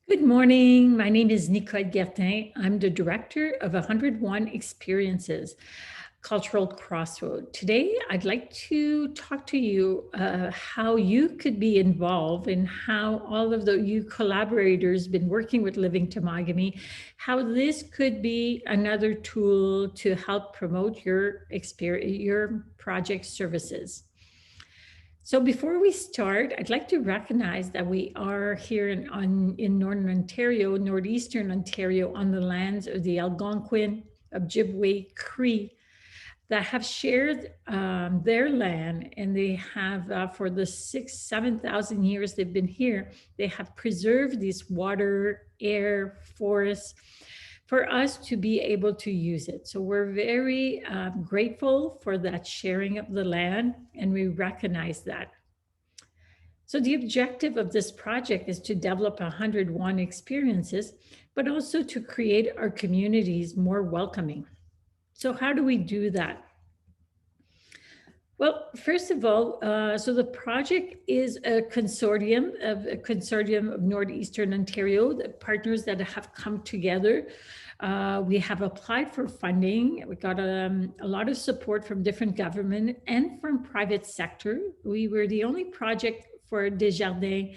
Good morning. My name is Nicole Gertin. I'm the director of 101 Experiences, Cultural Crossroad. Today, I'd like to talk to you how you could be involved and how all of you collaborators been working with Living Temagami, how this could be another tool to help promote your your project services. So before we start, I'd like to recognize that we are here in Northern Ontario, Northeastern Ontario, on the lands of the Algonquin, Ojibwe, Cree, that have shared their land, and they have, for the 7,000 years they've been here, they have preserved this water, air, forests, for us to be able to use it. So we're very grateful for that sharing of the land, and we recognize that. So the objective of this project is to develop 101 experiences, but also to create our communities more welcoming. So how do we do that? Well, first of all, so the project is a consortium of Northeastern Ontario, the partners that have come together. We have applied for funding. We got a lot of support from different government and from private sector. We were the only project for Desjardins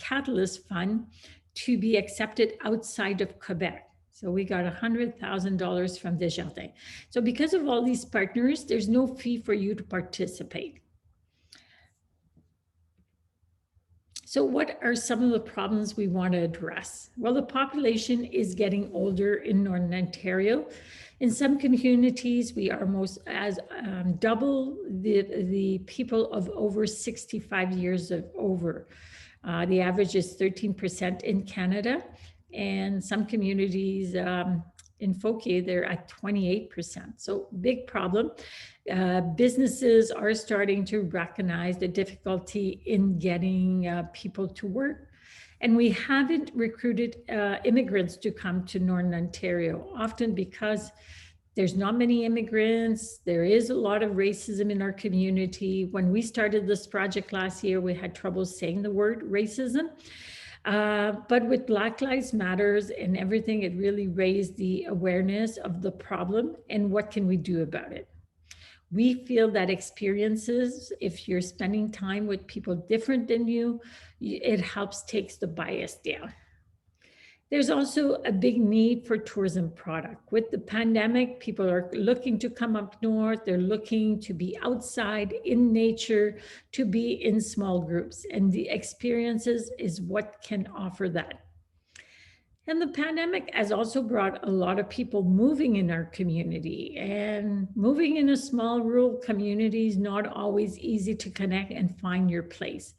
Catalyst Fund to be accepted outside of Quebec. So we got $100,000 from Desjardins. So because of all these partners, there's no fee for you to participate. So what are some of the problems we want to address? Well, the population is getting older in Northern Ontario. In some communities, we are most as double the people of over 65 years of over. The average is 13% in Canada, and some communities in Fouquier, they're at 28%. So big problem. Businesses are starting to recognize the difficulty in getting people to work. And we haven't recruited immigrants to come to Northern Ontario, often because there's not many immigrants. There is a lot of racism in our community. When we started this project last year, we had trouble saying the word racism. But with Black Lives Matters and everything, it really raised the awareness of the problem and what can we do about it. We feel that experiences, if you're spending time with people different than you, it helps takes the bias down. There's also a big need for tourism product. With the pandemic, people are looking to come up north. They're looking to be outside in nature, to be in small groups. And the experiences is what can offer that. And the pandemic has also brought a lot of people moving in our community, and moving in a small rural community is not always easy to connect and find your place.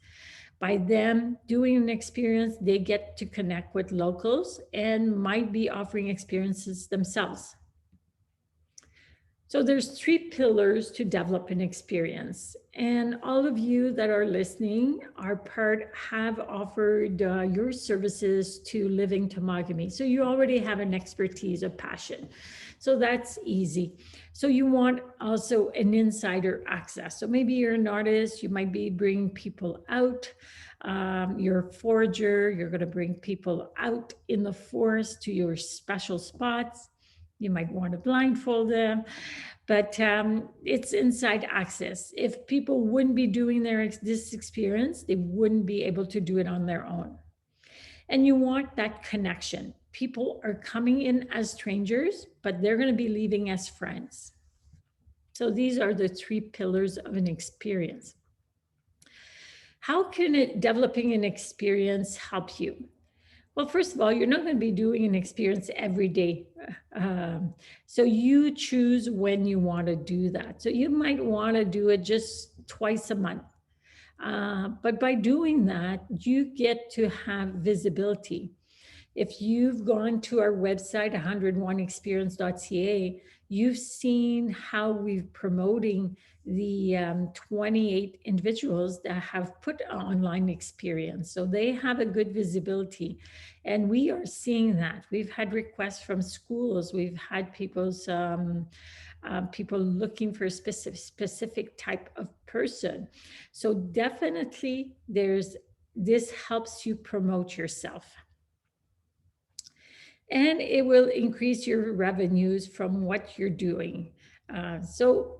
By them doing an experience, they get to connect with locals and might be offering experiences themselves. So there's 3 pillars to develop an experience. And all of you that are listening have offered your services to Living Temagami. So you already have an expertise, a passion. So that's easy. So you want also an insider access. So maybe you're an artist, you might be bringing people out. You're a forager, you're going to bring people out in the forest to your special spots. You might want to blindfold them, but it's inside access. If people wouldn't be doing this experience, they wouldn't be able to do it on their own. And you want that connection. People are coming in as strangers, but they're going to be leaving as friends. So these are the 3 pillars of an experience. How can developing an experience help you? Well, first of all, you're not going to be doing an experience every day. So you choose when you want to do that. So you might want to do it just twice a month. But by doing that, you get to have visibility. If you've gone to our website, 101experience.ca, you've seen how we're promoting the 28 individuals that have put online experience. So they have a good visibility. And we are seeing that. We've had requests from schools. We've had people looking for a specific type of person. So definitely there's this helps you promote yourself. And it will increase your revenues from what you're doing. So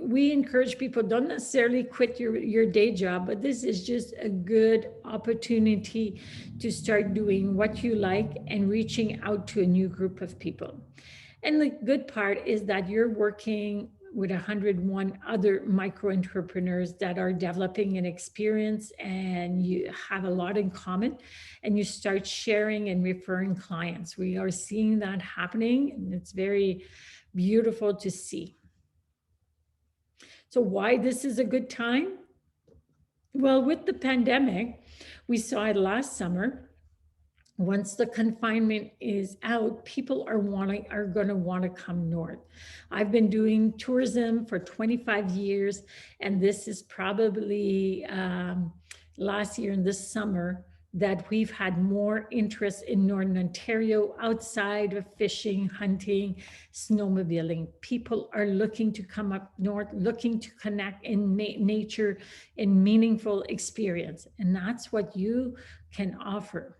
we encourage people, don't necessarily quit your day job, but this is just a good opportunity to start doing what you like and reaching out to a new group of people. And the good part is that you're working with 101 other micro entrepreneurs that are developing an experience, and you have a lot in common, and you start sharing and referring clients. We are seeing that happening, and it's very beautiful to see. So why this is a good time? Well, with the pandemic, we saw it last summer. Once the confinement is out, people are going to want to come north. I've been doing tourism for 25 years, and this is probably last year in the summer that we've had more interest in Northern Ontario outside of fishing, hunting, snowmobiling. People are looking to come up north, looking to connect in nature, in meaningful experience, and that's what you can offer.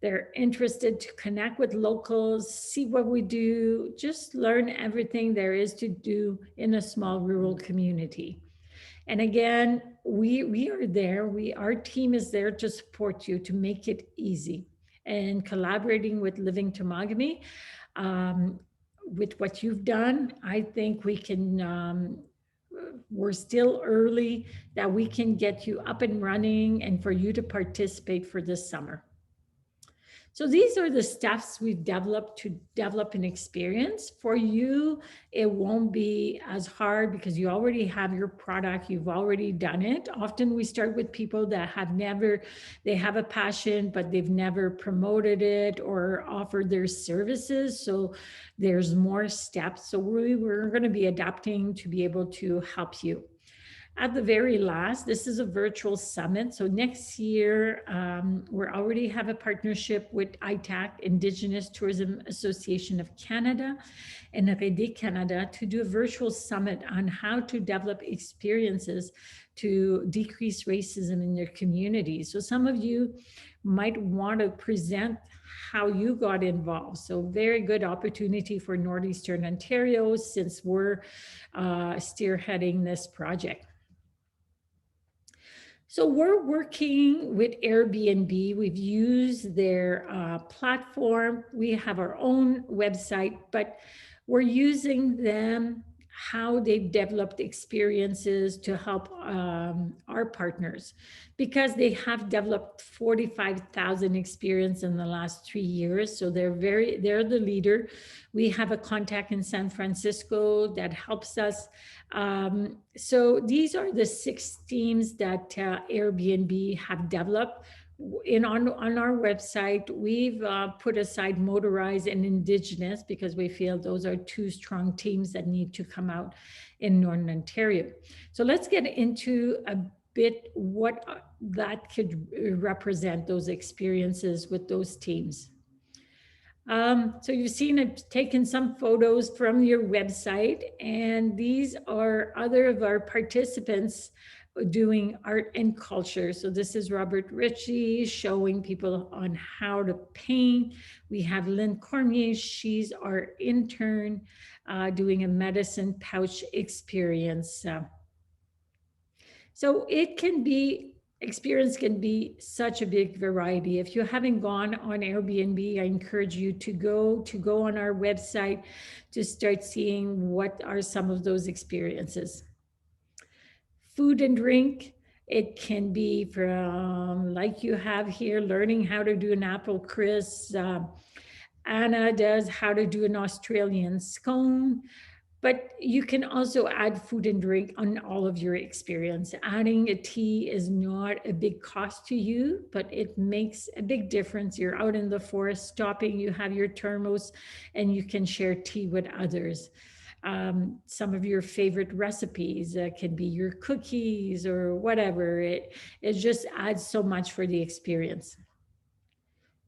They're interested to connect with locals, see what we do, just learn everything there is to do in a small rural community. And again, we are there. Our team is there to support you, to make it easy. And collaborating with Living Temagami, with what you've done, I think we can. We're still early, that we can get you up and running and for you to participate for this summer. So these are the steps we've developed to develop an experience. For you, it won't be as hard because you already have your product, you've already done it. Often we start with people that they have a passion, but they've never promoted it or offered their services. So there's more steps. So we're going to be adapting to be able to help you. At the very last, this is a virtual summit. So next year, we already have a partnership with ITAC, Indigenous Tourism Association of Canada, and RD Canada to do a virtual summit on how to develop experiences to decrease racism in their community. So some of you might want to present how you got involved. So very good opportunity for Northeastern Ontario, since we're spearheading this project. So we're working with Airbnb. We've used their platform. We have our own website, but we're using them, how they've developed experiences to help our partners, because they have developed 45,000 experience in the last 3 years. So they're the leader. We have a contact in San Francisco that helps us. So these are the 6 teams that Airbnb have developed. On our website, we've put aside motorized and Indigenous because we feel those are 2 strong teams that need to come out in Northern Ontario. So let's get into a bit what that could represent, those experiences with those teams. So you've seen, I've taken some photos from your website, and these are other of our participants doing art and culture. So this is Robert Ritchie showing people on how to paint. We have Lynn Cormier, she's our intern, doing a medicine pouch experience. So experience can be such a big variety. If you haven't gone on Airbnb, I encourage you to go on our website to start seeing what are some of those experiences. Food and drink, it can be from, like you have here, learning how to do an apple crisp. Anna does how to do an Australian scone. But you can also add food and drink on all of your experience. Adding a tea is not a big cost to you, but it makes a big difference. You're out in the forest, stopping, you have your thermos, and you can share tea with others. Some of your favorite recipes can be your cookies or whatever. It just adds so much for the experience.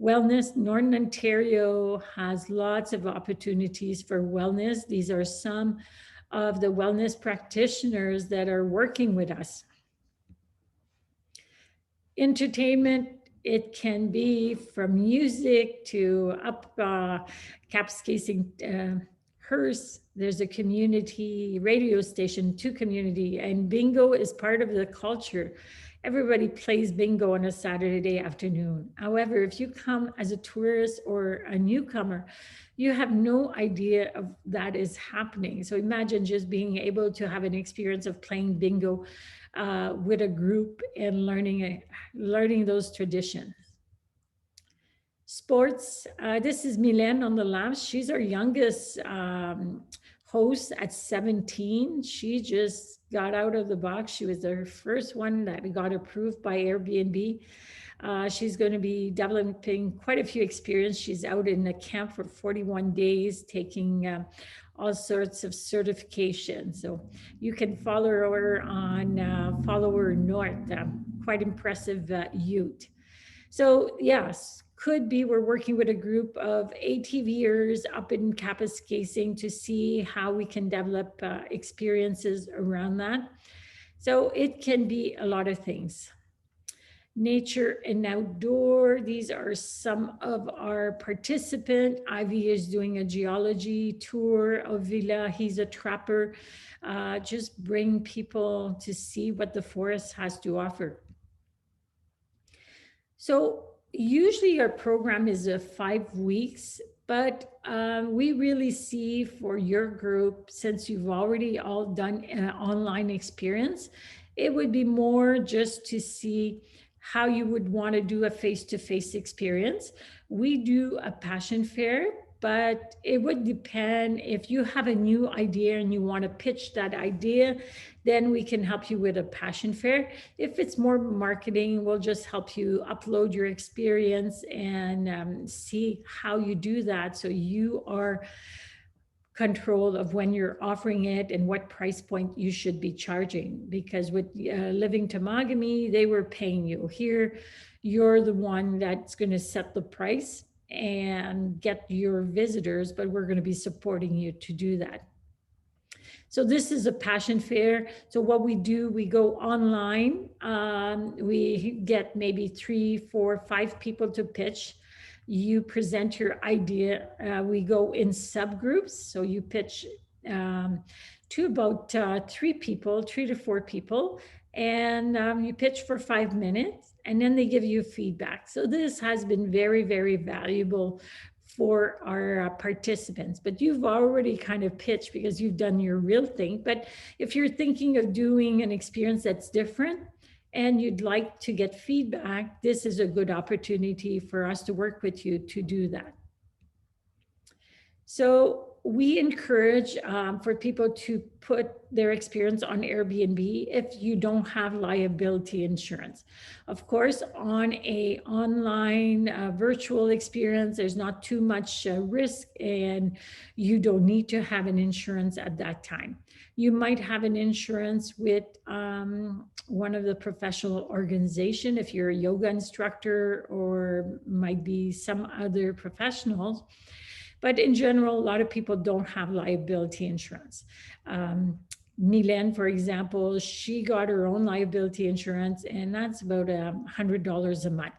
Wellness, Northern Ontario has lots of opportunities for wellness. These are some of the wellness practitioners that are working with us. Entertainment, it can be from music to up capscasing hearse. There's a community radio station to community, and bingo is part of the culture. Everybody plays bingo on a Saturday afternoon. However, if you come as a tourist or a newcomer, you have no idea of that is happening. So imagine just being able to have an experience of playing bingo with a group and learning those traditions. Sports. This is Mylène on the left. She's our youngest host at 17. She just got out of the box. She was the first one that got approved by Airbnb. She's going to be developing quite a few experience. She's out in a camp for 41 days, taking all sorts of certifications. So you can follow her on Follower North. Quite impressive youth. So yes, could be we're working with a group of ATVers up in Kapuskasing to see how we can develop experiences around that. So it can be a lot of things. Nature and outdoor, these are some of our participants. Ivy is doing a geology tour of Villa. He's a trapper. Just bring people to see what the forest has to offer. So usually our program is 5 weeks, but we really see for your group, since you've already all done an online experience, it would be more just to see how you would want to do a face-to-face experience. We do a passion fair, but it would depend if you have a new idea and you want to pitch that idea, then we can help you with a passion fair. If it's more marketing, we'll just help you upload your experience and see how you do that. So you are control of when you're offering it and what price point you should be charging. Because with Living Temagami, they were paying you. Here, you're the one that's going to set the price and get your visitors, but we're going to be supporting you to do that. So this is a passion fair. So what we do, we go online. We get maybe 3, 4, 5 people to pitch. You present your idea. We go in subgroups. So you pitch to about 3 people, 3 to 4 people, and you pitch for 5 minutes, and then they give you feedback. So this has been very, very valuable for our participants. But you've already kind of pitched because you've done your real thing. But if you're thinking of doing an experience that's different and you'd like to get feedback, this is a good opportunity for us to work with you to do that. So we encourage for people to put their experience on Airbnb if you don't have liability insurance. Of course, on a online virtual experience, there's not too much risk and you don't need to have an insurance at that time. You might have an insurance with one of the professional organization if you're a yoga instructor, or might be some other professionals. But in general, a lot of people don't have liability insurance. Mylène, for example, she got her own liability insurance, and that's about $100 a month.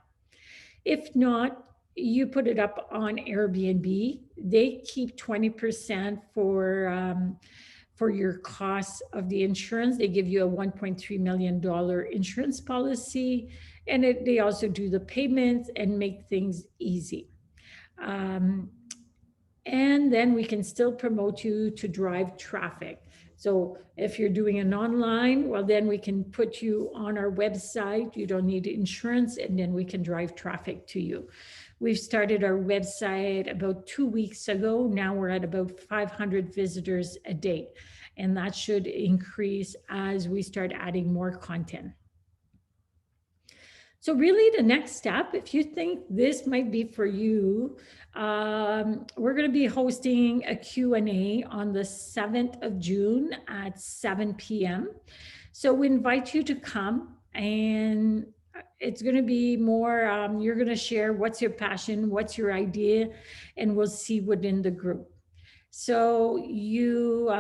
If not, you put it up on Airbnb. They keep 20% for your costs of the insurance. They give you a $1.3 million insurance policy, and they also do the payments and make things easy. And then we can still promote you to drive traffic. So if you're doing an online, well, then we can put you on our website. You don't need insurance, and then we can drive traffic to you. We've started our website about 2 weeks ago. Now we're at about 500 visitors a day, and that should increase as we start adding more content. So really the next step, if you think this might be for you, we're going to be hosting a Q&A on the 7th of June at 7 p.m. So we invite you to come, and it's going to be more, you're going to share what's your passion, what's your idea, and we'll see within the group. So you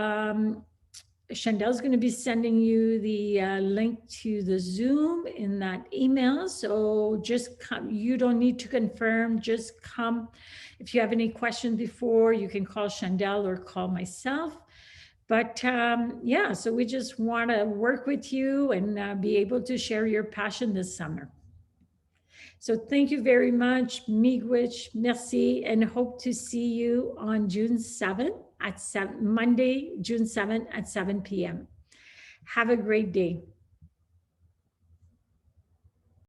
Chandel's going to be sending you the link to the Zoom in that email. So just come, you don't need to confirm, just come. If you have any questions before, you can call Chandel or call myself. But yeah, so we just want to work with you and be able to share your passion this summer. So thank you very much, Miigwech, merci, and hope to see you on June 7th at Monday, June 7th at 7 p.m. Have a great day.